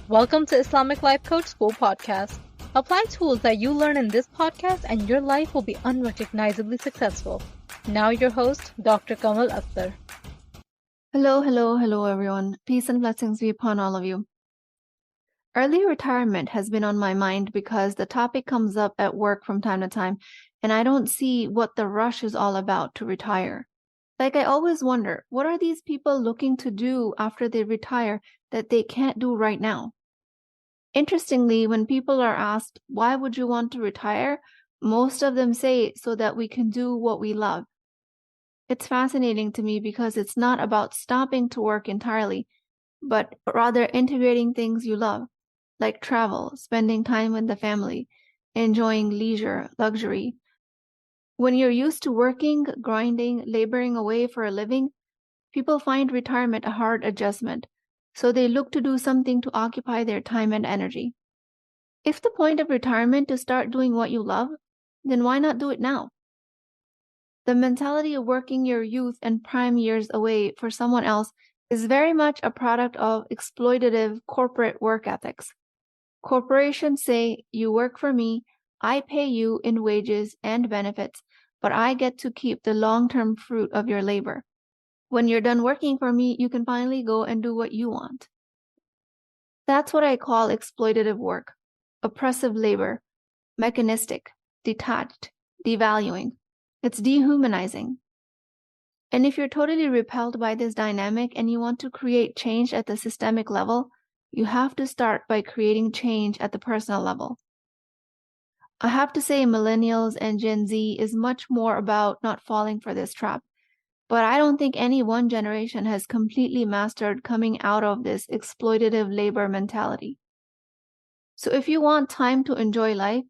Welcome to Islamic Life Coach School podcast. Apply tools that you learn in this podcast and your life will be unrecognizably successful. Now your host, Dr. Kamal Akhtar. Hello, everyone. Peace and blessings be upon all of you. Early retirement has been on my mind because the topic comes up at work from time to time, and I don't see what the rush is all about to retire. Like, I always wonder, what are these people looking to do after they retire that they can't do right now? Interestingly, when people are asked, why would you want to retire? Most of them say, so that we can do what we love. It's fascinating to me because it's not about stopping to work entirely, but rather integrating things you love, like travel, spending time with the family, enjoying leisure, luxury. When you're used to working, grinding, laboring away for a living, people find retirement a hard adjustment, so they look to do something to occupy their time and energy. If the point of retirement is to start doing what you love, then why not do it now? The mentality of working your youth and prime years away for someone else is very much a product of exploitative corporate work ethics. Corporations say, you work for me, I pay you in wages and benefits, but I get to keep the long-term fruit of your labor. When you're done working for me, you can finally go and do what you want. That's what I call exploitative work, oppressive labor, mechanistic, detached, devaluing. It's dehumanizing. And if you're totally repelled by this dynamic and you want to create change at the systemic level, you have to start by creating change at the personal level. I have to say millennials and Gen Z is much more about not falling for this trap. But I don't think any one generation has completely mastered coming out of this exploitative labor mentality. So if you want time to enjoy life,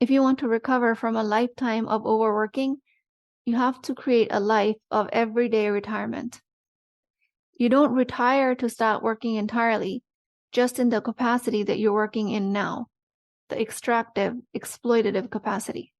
if you want to recover from a lifetime of overworking, you have to create a life of everyday retirement. You don't retire to start working entirely, just in the capacity that you're working in now, the extractive, exploitative capacity.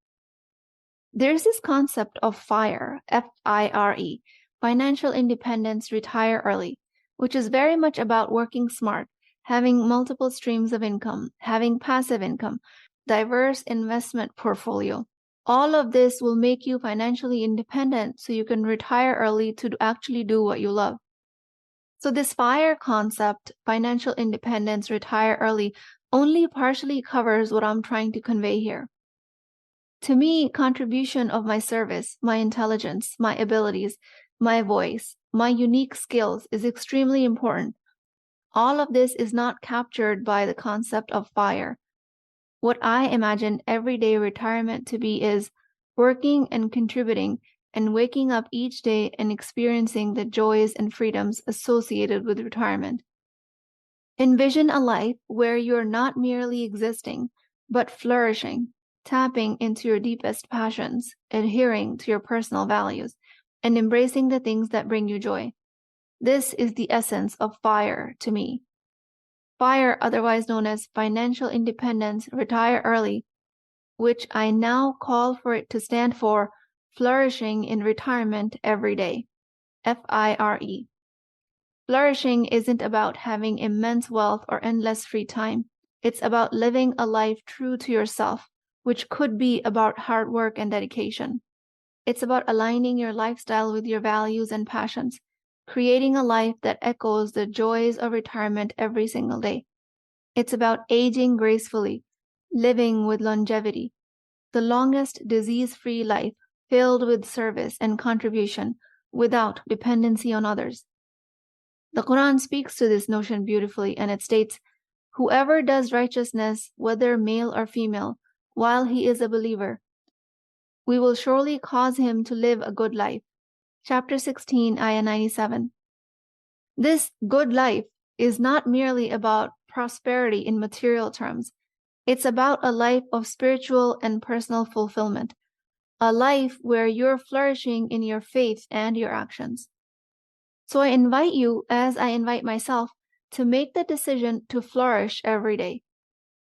There's this concept of FIRE, F-I-R-E, financial independence, retire early, which is very much about working smart, having multiple streams of income, having passive income, diverse investment portfolio. All of this will make you financially independent so you can retire early to actually do what you love. So this FIRE concept, financial independence, retire early, only partially covers what I'm trying to convey here. To me, contribution of my service, my intelligence, my abilities, my voice, my unique skills is extremely important. All of this is not captured by the concept of FIRE. What I imagine everyday retirement to be is working and contributing and waking up each day and experiencing the joys and freedoms associated with retirement. Envision a life where you're not merely existing, but flourishing, tapping into your deepest passions, adhering to your personal values, and embracing the things that bring you joy. This is the essence of FIRE to me. FIRE, otherwise known as financial independence, retire early, which I now call for it to stand for flourishing in retirement every day, F-I-R-E. Flourishing isn't about having immense wealth or endless free time. It's about living a life true to yourself, which could be about hard work and dedication. It's about aligning your lifestyle with your values and passions, creating a life that echoes the joys of retirement every single day. It's about aging gracefully, living with longevity, the longest disease-free life filled with service and contribution without dependency on others. The Quran speaks to this notion beautifully, and it states, whoever does righteousness, whether male or female, while he is a believer, we will surely cause him to live a good life. Chapter 16, Ayah 97. This good life is not merely about prosperity in material terms. It's about a life of spiritual and personal fulfillment, a life where you're flourishing in your faith and your actions. So I invite you, as I invite myself, to make the decision to flourish every day.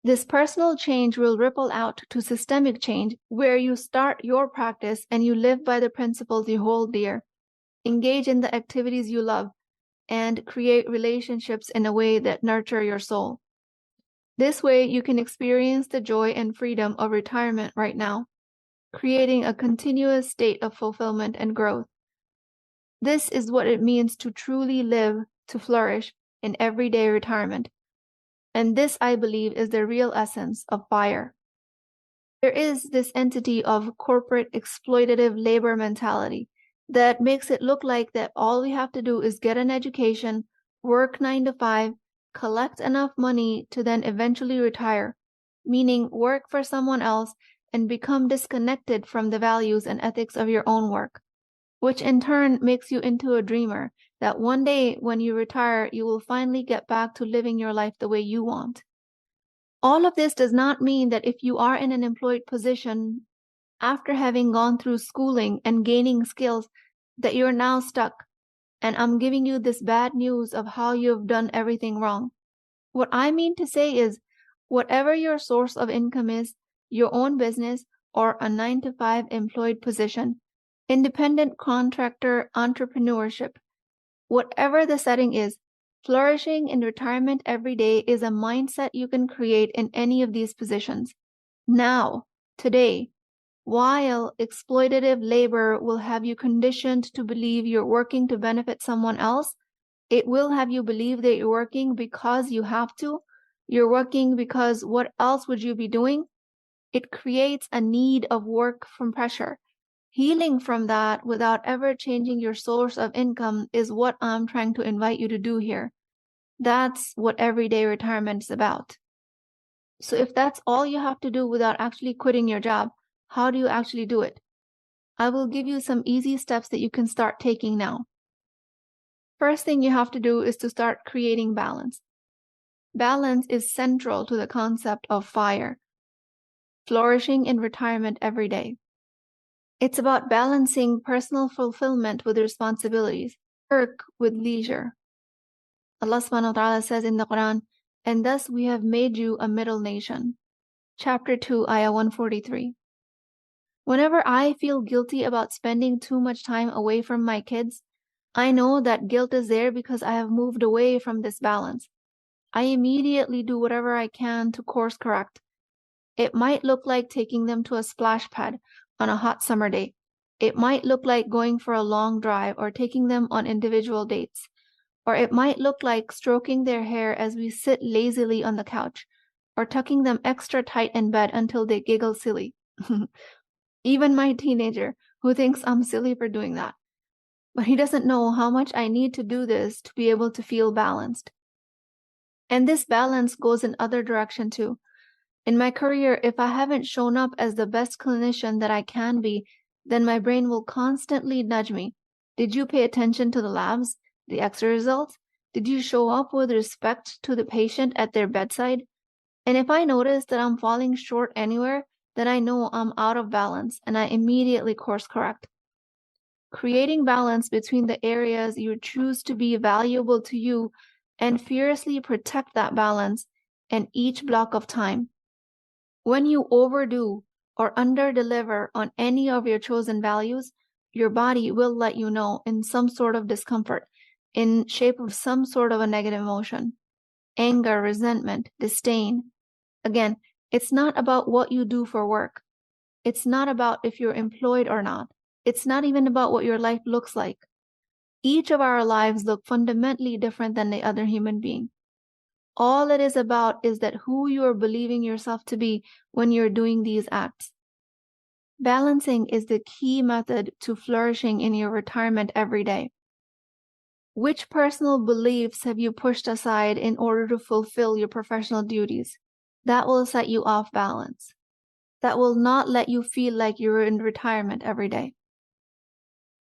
This personal change will ripple out to systemic change, where you start your practice and you live by the principles you hold dear, engage in the activities you love, and create relationships in a way that nurture your soul. This way, you can experience the joy and freedom of retirement right now, creating a continuous state of fulfillment and growth. This is what it means to truly live, to flourish in everyday retirement. And this, I believe, is the real essence of FIRE. There is this entity of corporate exploitative labor mentality that makes it look like that all we have to do is get an education, work 9 to 5, collect enough money to then eventually retire, meaning work for someone else and become disconnected from the values and ethics of your own work, which in turn makes you into a dreamer that one day when you retire, you will finally get back to living your life the way you want. All of this does not mean that if you are in an employed position after having gone through schooling and gaining skills that you're now stuck and I'm giving you this bad news of how you've done everything wrong. What I mean to say is, whatever your source of income is, your own business or a 9 to 5 employed position, independent contractor, entrepreneurship, whatever the setting is, flourishing in retirement every day is a mindset you can create in any of these positions. Now, today, while exploitative labor will have you conditioned to believe you're working to benefit someone else, it will have you believe that you're working because you have to. You're working because what else would you be doing? It creates a need of work from pressure. Healing from that without ever changing your source of income is what I'm trying to invite you to do here. That's what everyday retirement is about. So if that's all you have to do without actually quitting your job, how do you actually do it? I will give you some easy steps that you can start taking now. First thing you have to do is to start creating balance. Balance is central to the concept of FIRE, flourishing in retirement every day. It's about balancing personal fulfillment with responsibilities, work with leisure. Allah subhanahu wa ta'ala says in the Quran, "And thus we have made you a middle nation." Chapter 2, Ayah 143. Whenever I feel guilty about spending too much time away from my kids, I know that guilt is there because I have moved away from this balance. I immediately do whatever I can to course correct. It might look like taking them to a splash pad on a hot summer day. It might look like going for a long drive or taking them on individual dates. Or it might look like stroking their hair as we sit lazily on the couch, or tucking them extra tight in bed until they giggle silly. Even my teenager, who thinks I'm silly for doing that. But he doesn't know how much I need to do this to be able to feel balanced. And this balance goes in other direction too. In my career, if I haven't shown up as the best clinician that I can be, then my brain will constantly nudge me. Did you pay attention to the labs, the X-ray results? Did you show up with respect to the patient at their bedside? And if I notice that I'm falling short anywhere, then I know I'm out of balance and I immediately course correct. Creating balance between the areas you choose to be valuable to you and fiercely protect that balance in each block of time. When you overdo or underdeliver on any of your chosen values, your body will let you know in some sort of discomfort, in shape of some sort of a negative emotion. Anger, resentment, disdain. Again, it's not about what you do for work. It's not about if you're employed or not. It's not even about what your life looks like. Each of our lives look fundamentally different than the other human being. All it is about is that who you are believing yourself to be when you're doing these acts. Balancing is the key method to flourishing in your retirement every day. Which personal beliefs have you pushed aside in order to fulfill your professional duties? That will set you off balance. That will not let you feel like you're in retirement every day.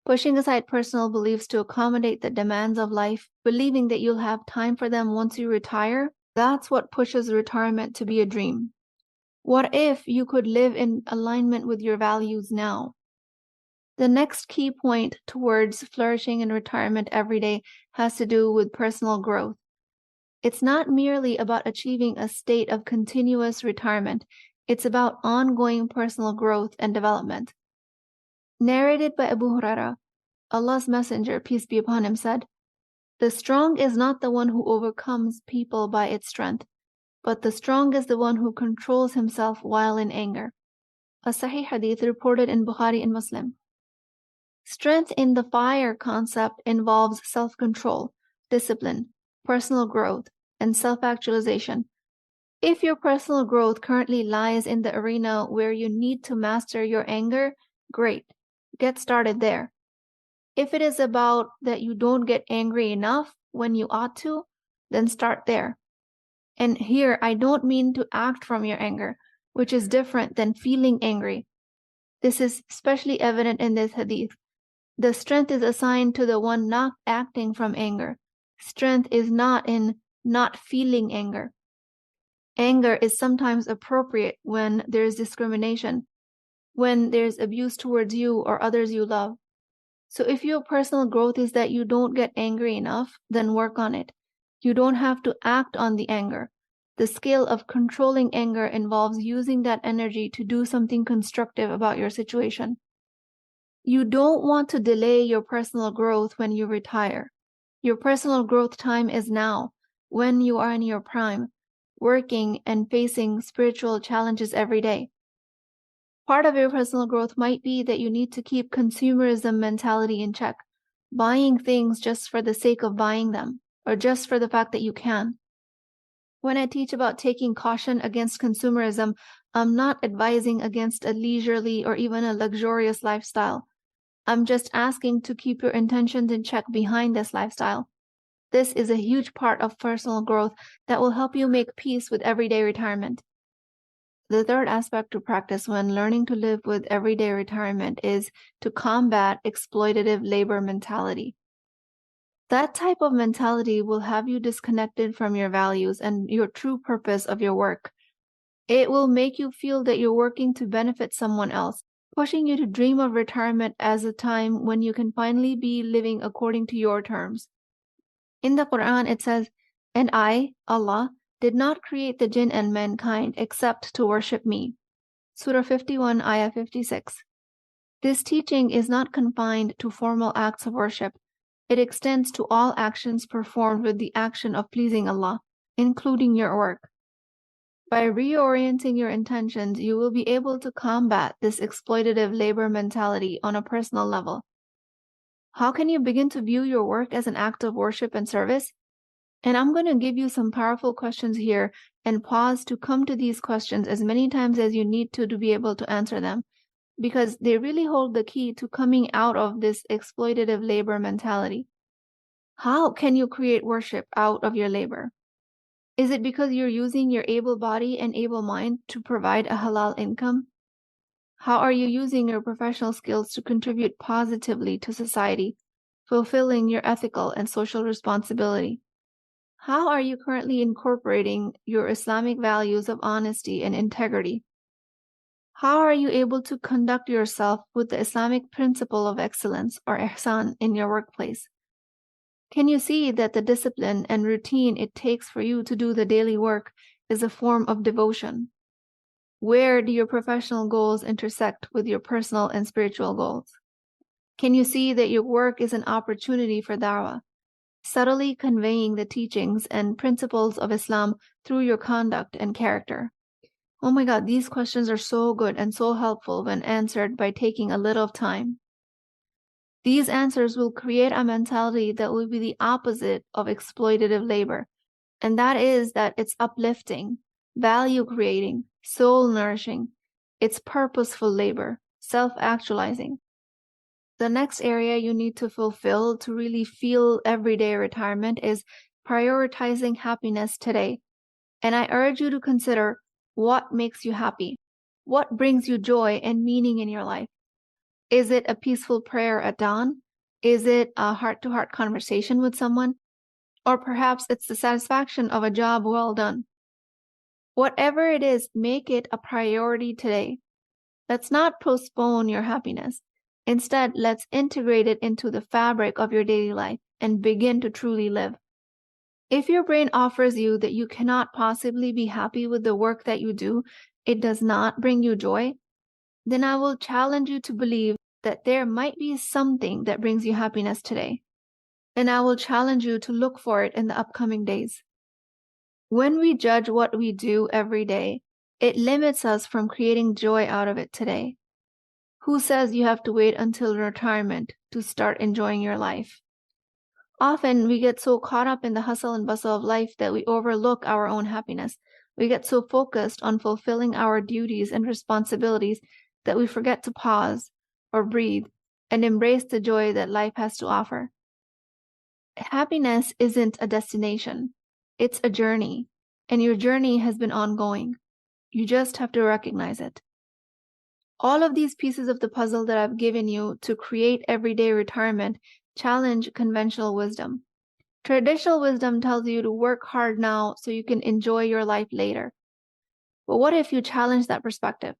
Pushing aside personal beliefs to accommodate the demands of life, believing that you'll have time for them once you retire, that's what pushes retirement to be a dream. What if you could live in alignment with your values now? The next key point towards flourishing in retirement every day has to do with personal growth. It's not merely about achieving a state of continuous retirement. It's about ongoing personal growth and development. Narrated by Abu Hurairah, Allah's Messenger, peace be upon him, said, "The strong is not the one who overcomes people by its strength, but the strong is the one who controls himself while in anger. A Sahih Hadith reported in Bukhari and Muslim. Strength in the fire concept involves self-control, discipline, personal growth, and self-actualization. If your personal growth currently lies in the arena where you need to master your anger, great. Get started there. If it is about that you don't get angry enough when you ought to, then start there. And here, I don't mean to act from your anger, which is different than feeling angry. This is especially evident in this hadith. The strength is assigned to the one not acting from anger. Strength is not in not feeling anger. Anger is sometimes appropriate when there is discrimination, when there's abuse towards you or others you love. So if your personal growth is that you don't get angry enough, then work on it. You don't have to act on the anger. The skill of controlling anger involves using that energy to do something constructive about your situation. You don't want to delay your personal growth when you retire. Your personal growth time is now, when you are in your prime, working and facing spiritual challenges every day. Part of your personal growth might be that you need to keep consumerism mentality in check, buying things just for the sake of buying them, or just for the fact that you can. When I teach about taking caution against consumerism, I'm not advising against a leisurely or even a luxurious lifestyle. I'm just asking to keep your intentions in check behind this lifestyle. This is a huge part of personal growth that will help you make peace with everyday retirement. The third aspect to practice when learning to live with everyday retirement is to combat exploitative labor mentality. That type of mentality will have you disconnected from your values and your true purpose of your work. It will make you feel that you're working to benefit someone else, pushing you to dream of retirement as a time when you can finally be living according to your terms. In the Quran, it says, "And I, Allah, did not create the jinn and mankind except to worship me." Surah 51, Ayah 56. This teaching is not confined to formal acts of worship. It extends to all actions performed with the action of pleasing Allah, including your work. By reorienting your intentions, you will be able to combat this exploitative labor mentality on a personal level. How can you begin to view your work as an act of worship and service? And I'm going to give you some powerful questions here and pause to come to these questions as many times as you need to be able to answer them, because they really hold the key to coming out of this exploitative labor mentality. How can you create worship out of your labor? Is it because you're using your able body and able mind to provide a halal income? How are you using your professional skills to contribute positively to society, fulfilling your ethical and social responsibility? How are you currently incorporating your Islamic values of honesty and integrity? How are you able to conduct yourself with the Islamic principle of excellence or ihsan in your workplace? Can you see that the discipline and routine it takes for you to do the daily work is a form of devotion? Where do your professional goals intersect with your personal and spiritual goals? Can you see that your work is an opportunity for da'wah, subtly conveying the teachings and principles of Islam through your conduct and character? Oh my God, these questions are so good and so helpful when answered by taking a little time. These answers will create a mentality that will be the opposite of exploitative labor, and that is that it's uplifting, value creating, soul nourishing. It's purposeful labor, self-actualizing. The next area you need to fulfill to really feel everyday retirement is prioritizing happiness today. And I urge you to consider what makes you happy. What brings you joy and meaning in your life? Is it a peaceful prayer at dawn? Is it a heart-to-heart conversation with someone? Or perhaps it's the satisfaction of a job well done. Whatever it is, make it a priority today. Let's not postpone your happiness. Instead, let's integrate it into the fabric of your daily life and begin to truly live. If your brain offers you that you cannot possibly be happy with the work that you do, it does not bring you joy, then I will challenge you to believe that there might be something that brings you happiness today. And I will challenge you to look for it in the upcoming days. When we judge what we do every day, it limits us from creating joy out of it today. Who says you have to wait until retirement to start enjoying your life? Often we get so caught up in the hustle and bustle of life that we overlook our own happiness. We get so focused on fulfilling our duties and responsibilities that we forget to pause or breathe and embrace the joy that life has to offer. Happiness isn't a destination, it's a journey, and your journey has been ongoing. You just have to recognize it. All of these pieces of the puzzle that I've given you to create everyday retirement challenge conventional wisdom. Traditional wisdom tells you to work hard now so you can enjoy your life later. But what if you challenge that perspective?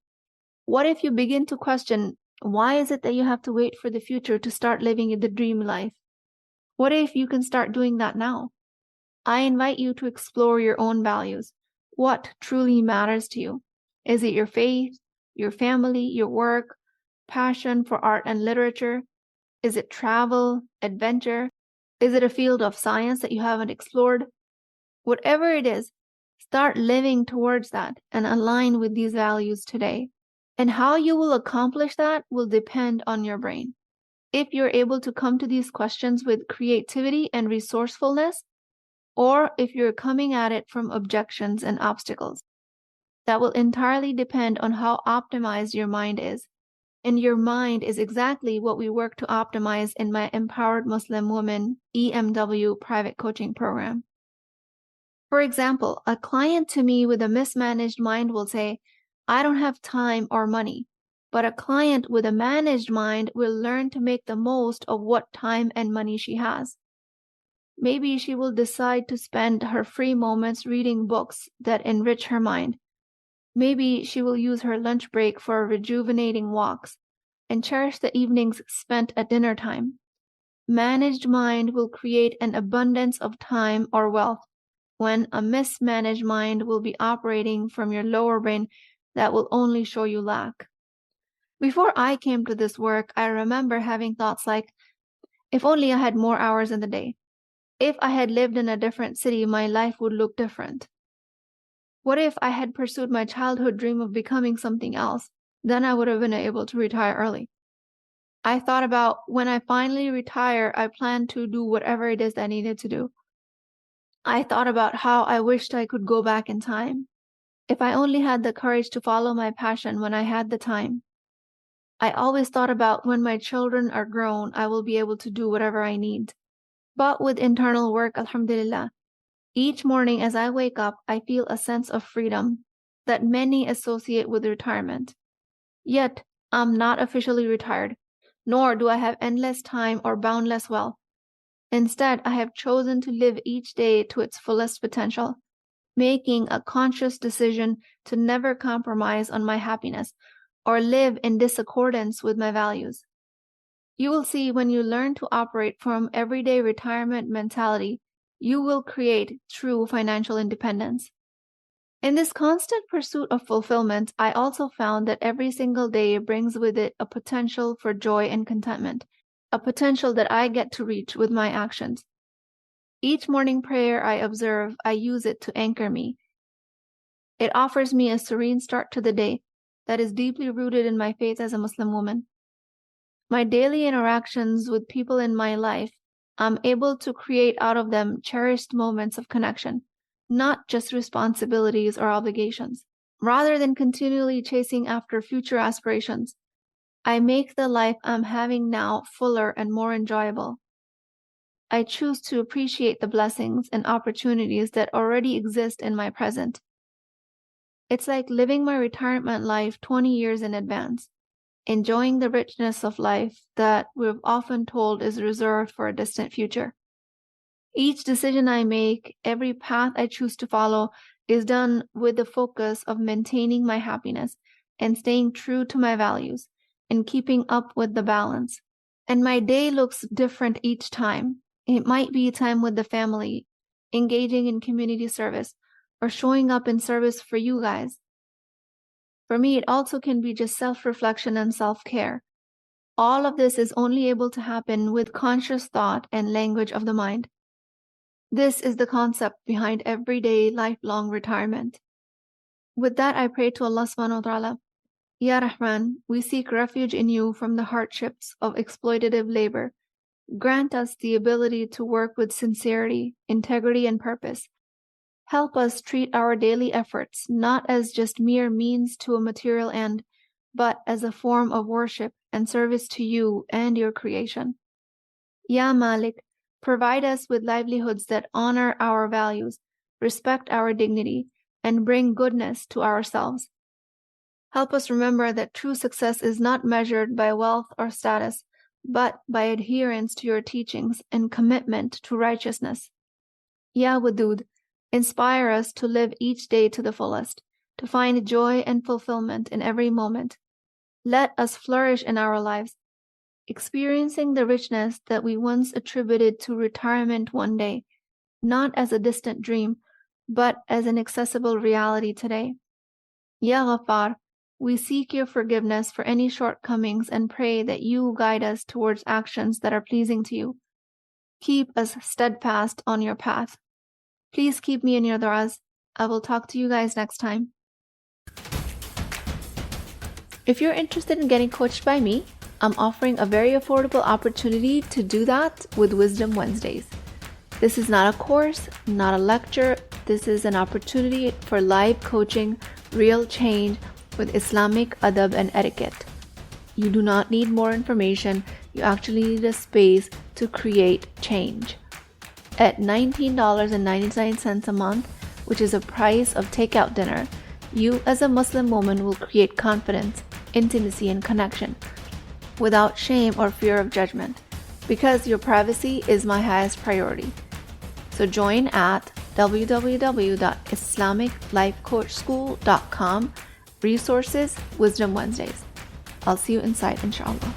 What if you begin to question, why is it that you have to wait for the future to start living the dream life? What if you can start doing that now? I invite you to explore your own values. What truly matters to you? Is it your faith, your family, your work, passion for art and literature? Is it travel, adventure? Is it a field of science that you haven't explored? Whatever it is, start living towards that and align with these values today. And how you will accomplish that will depend on your brain. If you're able to come to these questions with creativity and resourcefulness, or if you're coming at it from objections and obstacles. That will entirely depend on how optimized your mind is. And your mind is exactly what we work to optimize in my Empowered Muslim Woman EMW private coaching program. For example, a client to me with a mismanaged mind will say, I don't have time or money. But a client with a managed mind will learn to make the most of what time and money she has. Maybe she will decide to spend her free moments reading books that enrich her mind. Maybe she will use her lunch break for rejuvenating walks and cherish the evenings spent at dinner time. Managed mind will create an abundance of time or wealth, when a mismanaged mind will be operating from your lower brain that will only show you lack. Before I came to this work, I remember having thoughts like, if only I had more hours in the day. If I had lived in a different city, my life would look different. What if I had pursued my childhood dream of becoming something else? Then I would have been able to retire early. I thought about when I finally retire, I plan to do whatever it is that I needed to do. I thought about how I wished I could go back in time. If I only had the courage to follow my passion when I had the time. I always thought about when my children are grown, I will be able to do whatever I need. But with internal work, alhamdulillah, each morning as I wake up, I feel a sense of freedom that many associate with retirement. Yet, I'm not officially retired, nor do I have endless time or boundless wealth. Instead, I have chosen to live each day to its fullest potential, making a conscious decision to never compromise on my happiness or live in discordance with my values. You will see when you learn to operate from everyday retirement mentality, you will create true financial independence. In this constant pursuit of fulfillment, I also found that every single day brings with it a potential for joy and contentment, a potential that I get to reach with my actions. Each morning prayer I observe, I use it to anchor me. It offers me a serene start to the day that is deeply rooted in my faith as a Muslim woman. My daily interactions with people in my life, I'm able to create out of them cherished moments of connection, not just responsibilities or obligations. Rather than continually chasing after future aspirations, I make the life I'm having now fuller and more enjoyable. I choose to appreciate the blessings and opportunities that already exist in my present. It's like living my retirement life 20 years in advance, enjoying the richness of life that we've often told is reserved for a distant future. Each decision I make, every path I choose to follow, is done with the focus of maintaining my happiness and staying true to my values and keeping up with the balance. And my day looks different each time. It might be time with the family, engaging in community service, or showing up in service for you guys. For me, it also can be just self-reflection and self-care. All of this is only able to happen with conscious thought and language of the mind. This is the concept behind everyday lifelong retirement. With that, I pray to Allah subhanahu wa ta'ala, Ya Rahman, we seek refuge in you from the hardships of exploitative labor. Grant us the ability to work with sincerity, integrity, and purpose. Help us treat our daily efforts not as just mere means to a material end, but as a form of worship and service to you and your creation. Ya Malik, provide us with livelihoods that honor our values, respect our dignity, and bring goodness to ourselves. Help us remember that true success is not measured by wealth or status, but by adherence to your teachings and commitment to righteousness. Ya Wadud, inspire us to live each day to the fullest, to find joy and fulfillment in every moment. Let us flourish in our lives, experiencing the richness that we once attributed to retirement one day, not as a distant dream, but as an accessible reality today. Ya Ghaffar, we seek your forgiveness for any shortcomings and pray that you guide us towards actions that are pleasing to you. Keep us steadfast on your path. Please keep me in your du'as. I will talk to you guys next time. If you're interested in getting coached by me, I'm offering a very affordable opportunity to do that with Wisdom Wednesdays. This is not a course, not a lecture. This is an opportunity for live coaching, real change with Islamic adab and etiquette. You do not need more information. You actually need a space to create change. At $19.99 a month, which is a price of takeout dinner, you as a Muslim woman will create confidence, intimacy, and connection without shame or fear of judgment, because your privacy is my highest priority. So join at www.islamiclifecoachschool.com. Resources, Wisdom Wednesdays. I'll see you inside, inshallah.